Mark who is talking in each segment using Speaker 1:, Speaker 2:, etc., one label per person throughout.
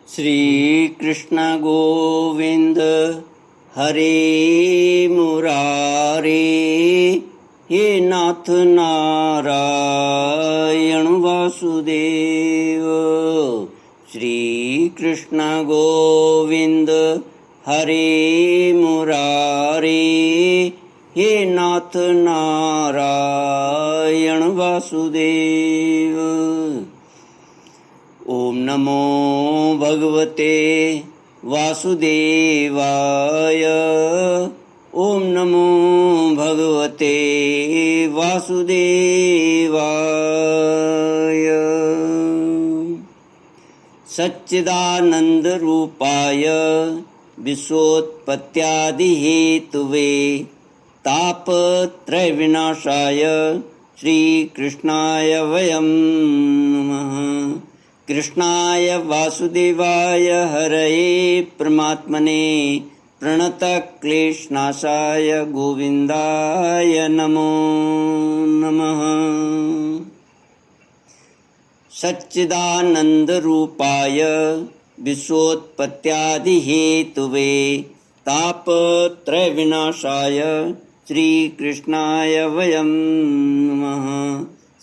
Speaker 1: श्री कृष्ण गोविंद हरे मुरारे, हे नाथ नारायण वासुदेव। श्री कृष्ण गोविंद हरे मुरारे, हे नाथ नारायण वासुदेव। ओम नमो भगवते वासुदेवाय। ओम नमो भगवते वासुदेवाय। सच्चिदानंद रूपाय विश्वोत्पत्त्यादि हेतुवे तापत्रय विनाशाय श्री कृष्णाय वयं नमः। कृष्णाय वासुदेवाय हरये परमात्मने प्रणतक्लेशनाशाय गोविन्दाय नमो नमः। सच्चिदानन्दरूपाय विश्वोत्पत्त्यादिहेतुवे तापत्रयविनाशाय श्रीकृष्णाय वयं नमः।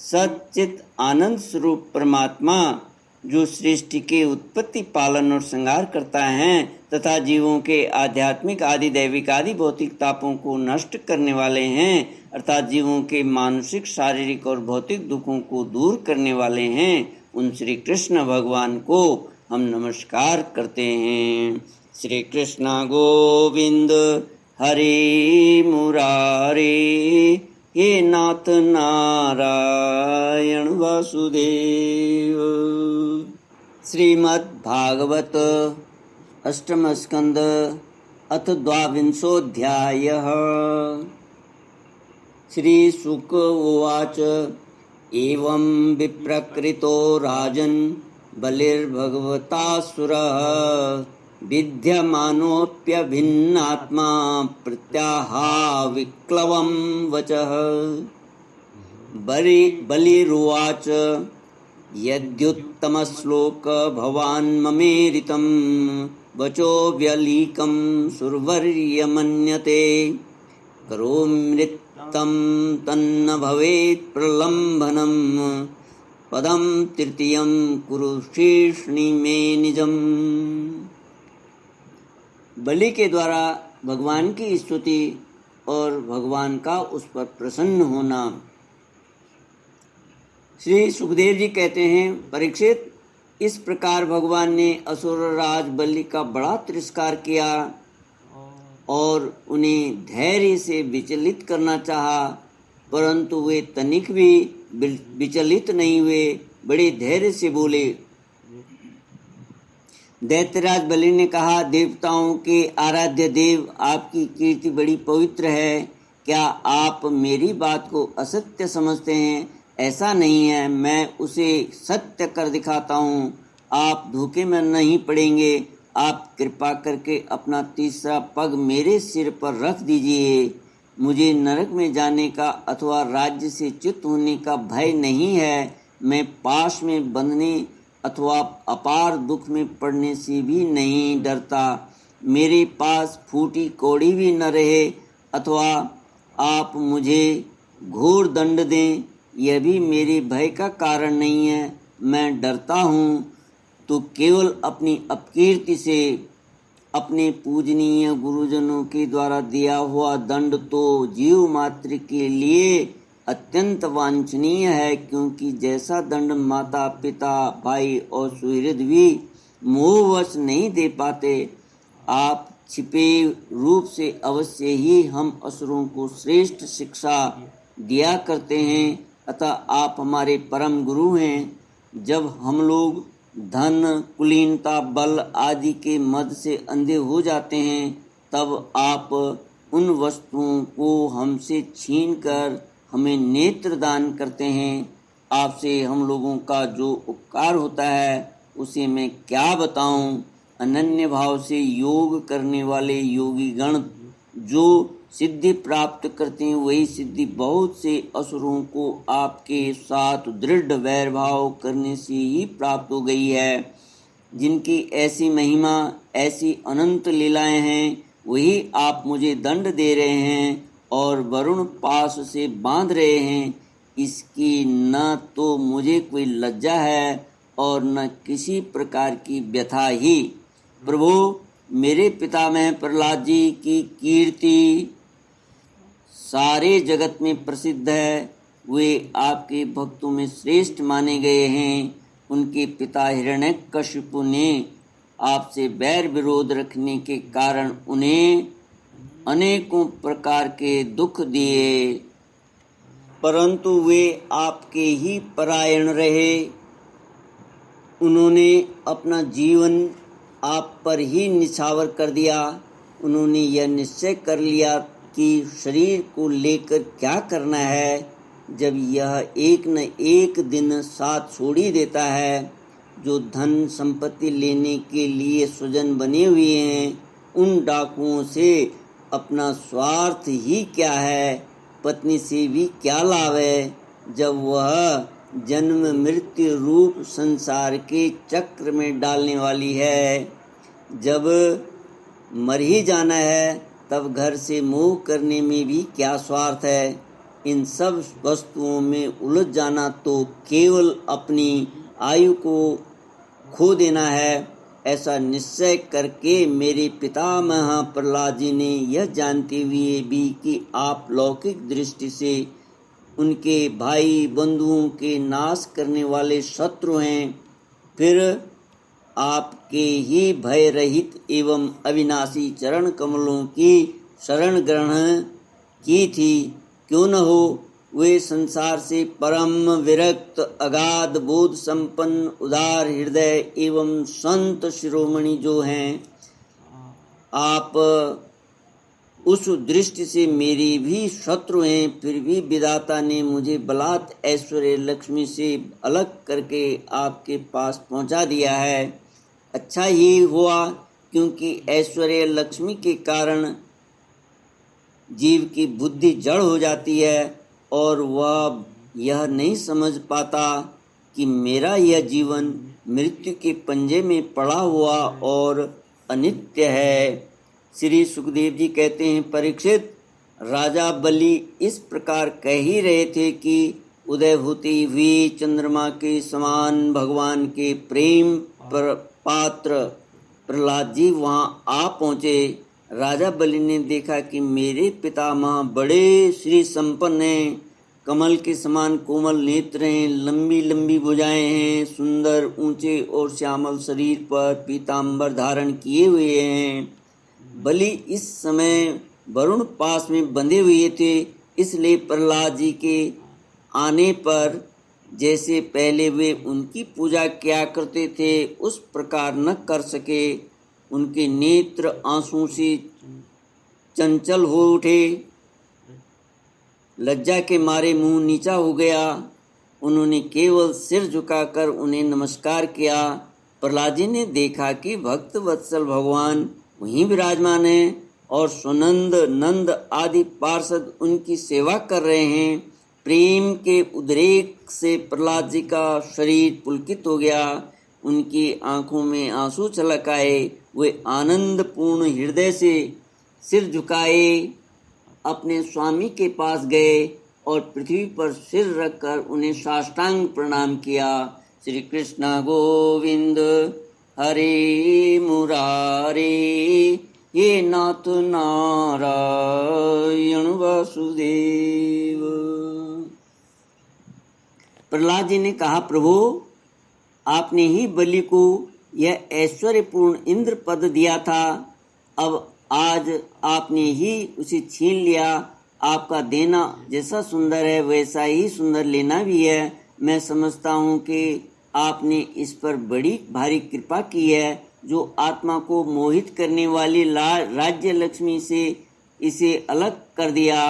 Speaker 1: सच्चित आनंद स्वरूप परमात्मा जो सृष्टि के उत्पत्ति, पालन और संहार करता है तथा जीवों के आध्यात्मिक, आदि दैविक, आदि भौतिक तापों को नष्ट करने वाले हैं, अर्थात जीवों के मानसिक, शारीरिक और भौतिक दुखों को दूर करने वाले हैं, उन श्री कृष्ण भगवान को हम नमस्कार करते हैं। श्री कृष्ण गोविंद हरे मुरारे, हे नाथ नारायण वासुदेव। श्रीमद् भागवत अष्टम स्कंद अथ द्वाविंशोऽध्यायः। श्री शुक उवाच एवं विप्रकृतो राजन् बलिर्भगवतासुरः विद्यमानोऽप्यभिन्नात्मा प्रत्याहाविक्लवं वचः। बलिरुवाच यद्युत्तमश्लोक भवान् ममेरितं वचो व्यलीकं सुरवर्यमन्यते करोमृतं तन्न भवेत् प्रलम्भनं पदं तृतीयं कुरु शीर्ष्णि मे निजम्। बलि के द्वारा भगवान की स्तुति और भगवान का उस पर प्रसन्न होना। श्री सुखदेव जी कहते हैं, परीक्षित, इस प्रकार भगवान ने असुरराज बलि का बड़ा तिरस्कार किया और उन्हें धैर्य से विचलित करना चाहा, परंतु वे तनिक भी विचलित नहीं हुए, बड़े धैर्य से बोले। दैत्यराज बलि ने कहा, देवताओं के आराध्य देव, आपकी कीर्ति बड़ी पवित्र है। क्या आप मेरी बात को असत्य समझते हैं? ऐसा नहीं है, मैं उसे सत्य कर दिखाता हूँ। आप धोखे में नहीं पड़ेंगे। आप कृपा करके अपना तीसरा पग मेरे सिर पर रख दीजिए। मुझे नरक में जाने का अथवा राज्य से च्युत होने का भय नहीं है। मैं पाश में बंधने अथवा अपार दुख में पड़ने से भी नहीं डरता। मेरे पास फूटी कौड़ी भी न रहे अथवा आप मुझे घोर दंड दें, यह भी मेरे भय का कारण नहीं है। मैं डरता हूँ तो केवल अपनी अपकीर्ति से। अपने पूजनीय गुरुजनों के द्वारा दिया हुआ दंड तो जीव मात्र के लिए अत्यंत वांछनीय है, क्योंकि जैसा दंड माता, पिता, भाई और सुहृद भी मोहवश नहीं दे पाते। आप छिपे रूप से अवश्य ही हम असुरों को श्रेष्ठ शिक्षा दिया करते हैं, अतः आप हमारे परम गुरु हैं। जब हम लोग धन, कुलीनता, बल आदि के मद से अंधे हो जाते हैं, तब आप उन वस्तुओं को हमसे छीनकर हमें नेत्र दान करते हैं। आपसे हम लोगों का जो उपकार होता है उसे मैं क्या बताऊं। अनन्य भाव से योग करने वाले योगी गण जो सिद्धि प्राप्त करते हैं, वही सिद्धि बहुत से असुरों को आपके साथ दृढ़ वैर भाव करने से ही प्राप्त हो गई है। जिनकी ऐसी महिमा, ऐसी अनंत लीलाएं हैं, वही आप मुझे दंड दे रहे हैं और वरुण पाश से बांध रहे हैं। इसकी न तो मुझे कोई लज्जा है और न किसी प्रकार की व्यथा ही। प्रभु, मेरे पितामह प्रहलाद जी की कीर्ति सारे जगत में प्रसिद्ध है। वे आपके भक्तों में श्रेष्ठ माने गए हैं। उनके पिता हिरण्यकशिपु ने आपसे बैर विरोध रखने के कारण उन्हें अनेकों प्रकार के दुख दिए, परंतु वे आपके ही परायण रहे। उन्होंने अपना जीवन आप पर ही निछावर कर दिया। उन्होंने यह निश्चय कर लिया कि शरीर को लेकर क्या करना है, जब यह एक न एक दिन साथ छोड़ ही देता है। जो धन संपत्ति लेने के लिए स्वजन बने हुए हैं, उन डाकुओं से अपना स्वार्थ ही क्या है, पत्नी से भी क्या लाभ है, जब वह जन्म मृत्यु रूप संसार के चक्र में डालने वाली है। जब मर ही जाना है, तब घर से मोह करने में भी क्या स्वार्थ है। इन सब वस्तुओं में उलझ जाना तो केवल अपनी आयु को खो देना है। ऐसा निश्चय करके मेरे पितामह प्रहलाद जी ने यह जानते हुए भी कि आप लौकिक दृष्टि से उनके भाई बंधुओं के नाश करने वाले शत्रु हैं, फिर आपके ही भय रहित एवं अविनाशी चरण कमलों की शरण ग्रहण की थी। क्यों न हो, वे संसार से परम विरक्त, अगाध बोध संपन्न, उदार हृदय एवं संत शिरोमणि जो हैं, आप उस दृष्टि से मेरे भी शत्रु हैं। फिर भी विधाता ने मुझे बलात् ऐश्वर्य लक्ष्मी से अलग करके आपके पास पहुंचा दिया है। अच्छा ही हुआ, क्योंकि ऐश्वर्य लक्ष्मी के कारण जीव की बुद्धि जड़ हो जाती है और वह यह नहीं समझ पाता कि मेरा यह जीवन मृत्यु के पंजे में पड़ा हुआ और अनित्य है। श्री सुखदेव जी कहते हैं, परीक्षित, राजा बलि इस प्रकार कह ही रहे थे कि उदय होते हुए चंद्रमा के समान भगवान के प्रेम पात्र प्रहलाद जी वहाँ आ पहुँचे। राजा बलि ने देखा कि मेरे पितामह बड़े श्री संपन्न हैं, कमल के समान कोमल नेत्र हैं, लंबी लंबी भुजाएं हैं, सुंदर ऊंचे और श्यामल शरीर पर पीताम्बर धारण किए हुए हैं। बलि इस समय वरुण पास में बंधे हुए थे, इसलिए प्रहलाद जी के आने पर जैसे पहले वे उनकी पूजा किया करते थे, उस प्रकार न कर सके। उनके नेत्र आंसू से चंचल हो उठे, लज्जा के मारे मुंह नीचा हो गया। उन्होंने केवल सिर झुकाकर उन्हें नमस्कार किया। प्रहलाद जी ने देखा कि भक्त वत्सल भगवान वहीं विराजमान हैं और सुनंद, नंद आदि पार्षद उनकी सेवा कर रहे हैं। प्रेम के उद्रेक से प्रहलाद जी का शरीर पुलकित हो गया, उनकी आंखों में आंसू छलक आए। वे आनंद पूर्ण हृदय से सिर झुकाए अपने स्वामी के पास गए और पृथ्वी पर सिर रखकर उन्हें साष्टांग प्रणाम किया। श्री कृष्ण गोविंद हरे मुरारे, ये नाथ नारायण वासुदेव। प्रहलाद जी ने कहा, प्रभु, आपने ही बलि को यह ऐश्वर्यपूर्ण इंद्र पद दिया था, अब आज आपने ही उसे छीन लिया। आपका देना जैसा सुंदर है वैसा ही सुंदर लेना भी है। मैं समझता हूँ कि आपने इस पर बड़ी भारी कृपा की है, जो आत्मा को मोहित करने वाली राज्य लक्ष्मी से इसे अलग कर दिया।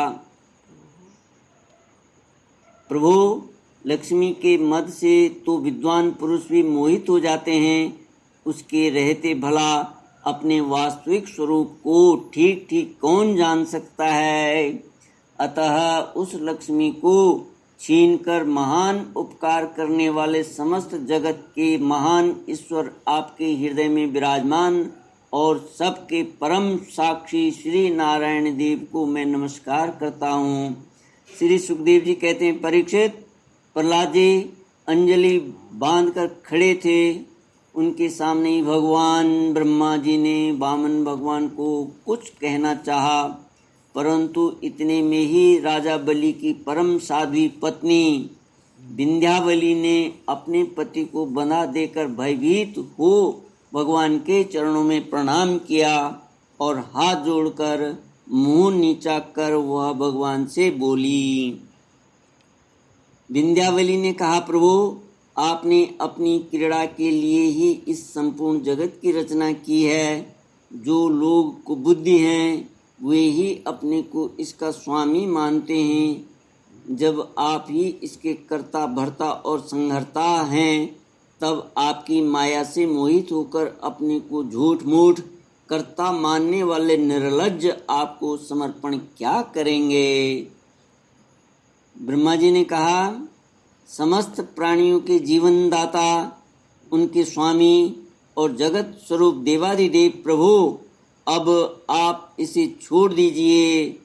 Speaker 1: प्रभु, लक्ष्मी के मद से तो विद्वान पुरुष भी मोहित हो जाते हैं, उसके रहते भला अपने वास्तविक स्वरूप को ठीक ठीक कौन जान सकता है। अतः उस लक्ष्मी को छीनकर महान उपकार करने वाले समस्त जगत के महान ईश्वर आपके हृदय में विराजमान और सबके परम साक्षी श्री नारायण देव को मैं नमस्कार करता हूँ। श्री सुखदेव जी कहते हैं, परीक्षित, प्रहलाद जी अंजलि बांधकर खड़े थे। उनके सामने ही भगवान ब्रह्मा जी ने वामन भगवान को कुछ कहना चाहा, परंतु इतने में ही राजा बलि की परम साध्वी पत्नी विंध्यावली ने अपने पति को बंधा देकर भयभीत हो भगवान के चरणों में प्रणाम किया और हाथ जोड़कर मुंह नीचा कर वह भगवान से बोली। विंध्यावली ने कहा, प्रभु, आपने अपनी क्रीड़ा के लिए ही इस संपूर्ण जगत की रचना की है। जो लोग कुबुद्धि हैं वे ही अपने को इसका स्वामी मानते हैं। जब आप ही इसके कर्ता भर्ता और संहर्ता हैं, तब आपकी माया से मोहित होकर अपने को झूठ मूठ कर्ता मानने वाले निर्लज्ज आपको समर्पण क्या करेंगे। ब्रह्मा जी ने कहा, समस्त प्राणियों के जीवन दाता, उनके स्वामी और जगत स्वरूप देवाधिदेव प्रभु, अब आप इसे छोड़ दीजिए।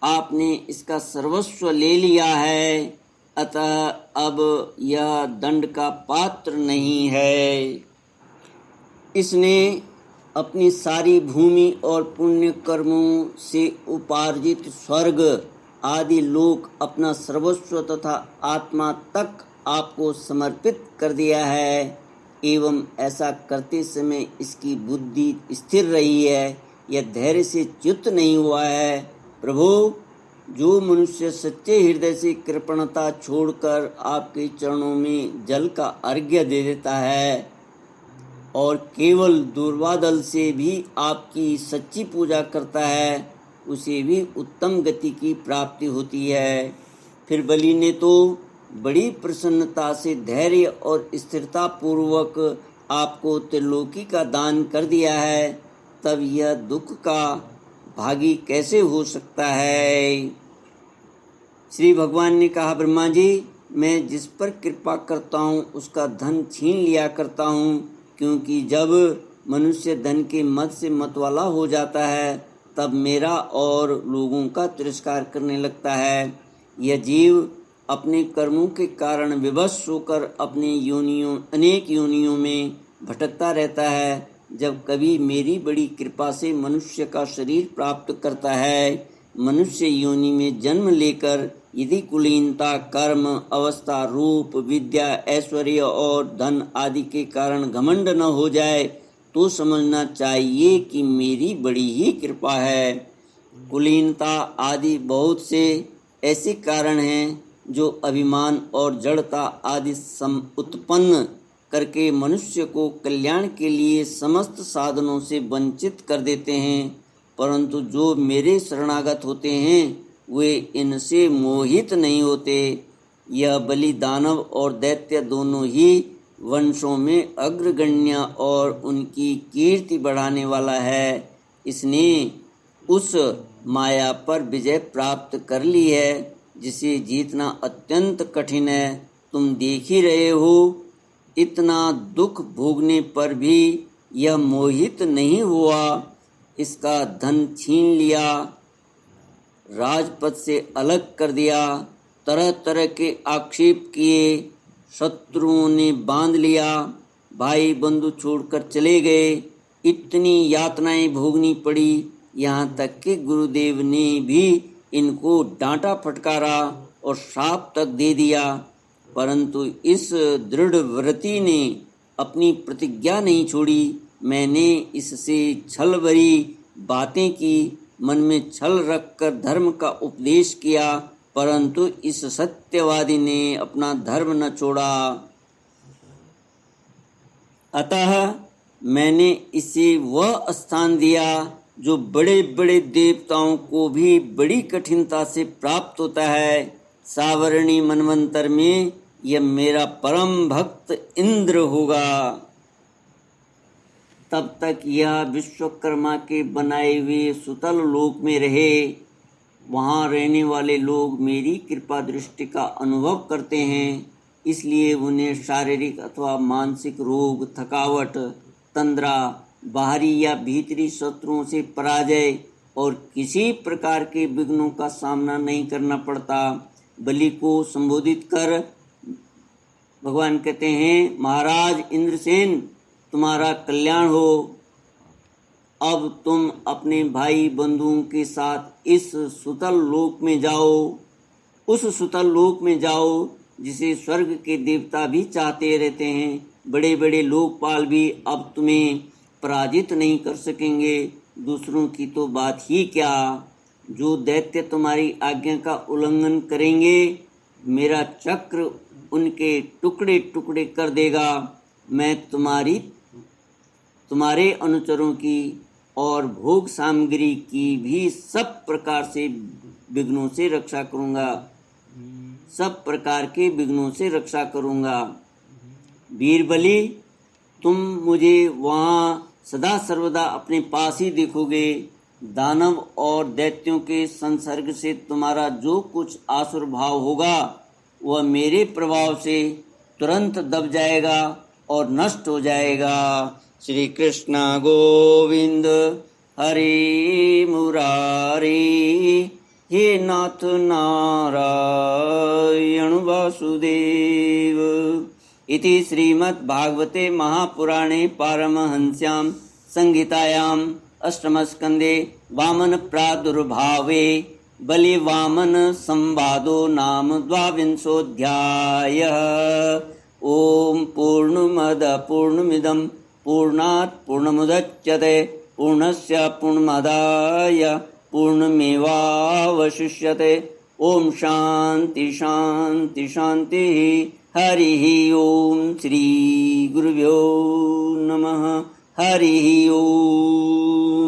Speaker 1: आपने इसका सर्वस्व ले लिया है, अतः अब यह दंड का पात्र नहीं है। इसने अपनी सारी भूमि और पुण्य कर्मों से उपार्जित स्वर्ग आदि लोक, अपना सर्वस्व तथा आत्मा तक आपको समर्पित कर दिया है। एवं ऐसा करते समय इसकी बुद्धि स्थिर रही है, यह धैर्य से च्युत नहीं हुआ है। प्रभु, जो मनुष्य सच्चे हृदय से कृपणता छोड़कर आपके चरणों में जल का अर्घ्य दे देता है और केवल दुर्वादल से भी आपकी सच्ची पूजा करता है, उसे भी उत्तम गति की प्राप्ति होती है। फिर बलि ने तो बड़ी प्रसन्नता से धैर्य और स्थिरता पूर्वक आपको त्रिलोकी का दान कर दिया है, तब यह दुख का भागी कैसे हो सकता है। श्री भगवान ने कहा, ब्रह्मा जी, मैं जिस पर कृपा करता हूँ उसका धन छीन लिया करता हूँ, क्योंकि जब मनुष्य धन के मद से मतवाला हो जाता है तब मेरा और लोगों का तिरस्कार करने लगता है। यह जीव अपने कर्मों के कारण विवश होकर अपने अनेक योनियों में भटकता रहता है। जब कभी मेरी बड़ी कृपा से मनुष्य का शरीर प्राप्त करता है, मनुष्य योनि में जन्म लेकर यदि कुलीनता, कर्म, अवस्था, रूप, विद्या, ऐश्वर्य और धन आदि के कारण घमंड न हो जाए, तो समझना चाहिए कि मेरी बड़ी ही कृपा है। कुलीनता आदि बहुत से ऐसे कारण हैं जो अभिमान और जड़ता आदि उत्पन्न करके मनुष्य को कल्याण के लिए समस्त साधनों से वंचित कर देते हैं, परंतु जो मेरे शरणागत होते हैं वे इनसे मोहित नहीं होते। यह बलि दानव और दैत्य दोनों ही वंशों में अग्रगण्य और उनकी कीर्ति बढ़ाने वाला है। इसने उस माया पर विजय प्राप्त कर ली है जिसे जीतना अत्यंत कठिन है। तुम देख ही रहे हो, इतना दुख भोगने पर भी यह मोहित नहीं हुआ। इसका धन छीन लिया, राजपद से अलग कर दिया, तरह तरह के आक्षेप किए, शत्रुओं ने बांध लिया, भाई बंधु छोड़कर चले गए, इतनी यातनाएं भोगनी पड़ी। यहाँ तक कि गुरुदेव ने भी इनको डांटा फटकारा और श्राप तक दे दिया, परंतु इस दृढ़ व्रती ने अपनी प्रतिज्ञा नहीं छोड़ी। मैंने इससे छल भरी बातें की, मन में छल रखकर धर्म का उपदेश किया, परंतु इस सत्यवादी ने अपना धर्म न छोड़ा। अतः मैंने इसे वह स्थान दिया जो बड़े बड़े देवताओं को भी बड़ी कठिनता से प्राप्त होता है। सावरणी मनवंतर में यह मेरा परम भक्त इंद्र होगा। तब तक यह विश्वकर्मा के बनाए हुए सुतल लोक में रहे। वहाँ रहने वाले लोग मेरी कृपा दृष्टि का अनुभव करते हैं, इसलिए उन्हें शारीरिक अथवा मानसिक रोग, थकावट, तंद्रा, बाहरी या भीतरी शत्रुओं से पराजय और किसी प्रकार के विघ्नों का सामना नहीं करना पड़ता। बलि को संबोधित कर भगवान कहते हैं, महाराज इंद्रसेन, तुम्हारा कल्याण हो। अब तुम अपने भाई बंधुओं के साथ इस सुतल लोक में जाओ, उस सुतल लोक में जाओ जिसे स्वर्ग के देवता भी चाहते रहते हैं। बड़े बड़े लोकपाल भी अब तुम्हें पराजित नहीं कर सकेंगे, दूसरों की तो बात ही क्या। जो दैत्य तुम्हारी आज्ञा का उल्लंघन करेंगे, मेरा चक्र उनके टुकड़े टुकड़े कर देगा। मैं तुम्हारे अनुचरों की और भोग सामग्री की भी सब प्रकार से विघ्नों से रक्षा करूँगा, सब प्रकार के विघ्नों से रक्षा करूँगा। वीरबली, तुम मुझे वहाँ सदा सर्वदा अपने पास ही देखोगे। दानव और दैत्यों के संसर्ग से तुम्हारा जो कुछ आसुर भाव होगा वह मेरे प्रभाव से तुरंत दब जाएगा और नष्ट हो जाएगा। श्री कृष्ण गोविंद हरे मुरारी, हे नाथ नारायण वासुदेव। इति श्रीमद्भागवते महापुराणे पारमहंस्यां संहितायाम् अष्टमस्कन्धे वामन प्रादुर्भावे बलिवामन संवादो नाम द्वाविंशोऽध्यायः। ओम पूर्णमद पूर्णमिदं पूर्णात् पूर्णमुदच्यते पूर्णस्य पूर्णमादाय पूर्णमेवावशिष्यते। ओम शांति शांति शांतिः। हरिः ओम श्री गुरुभ्यो नमः। हरिः ओम।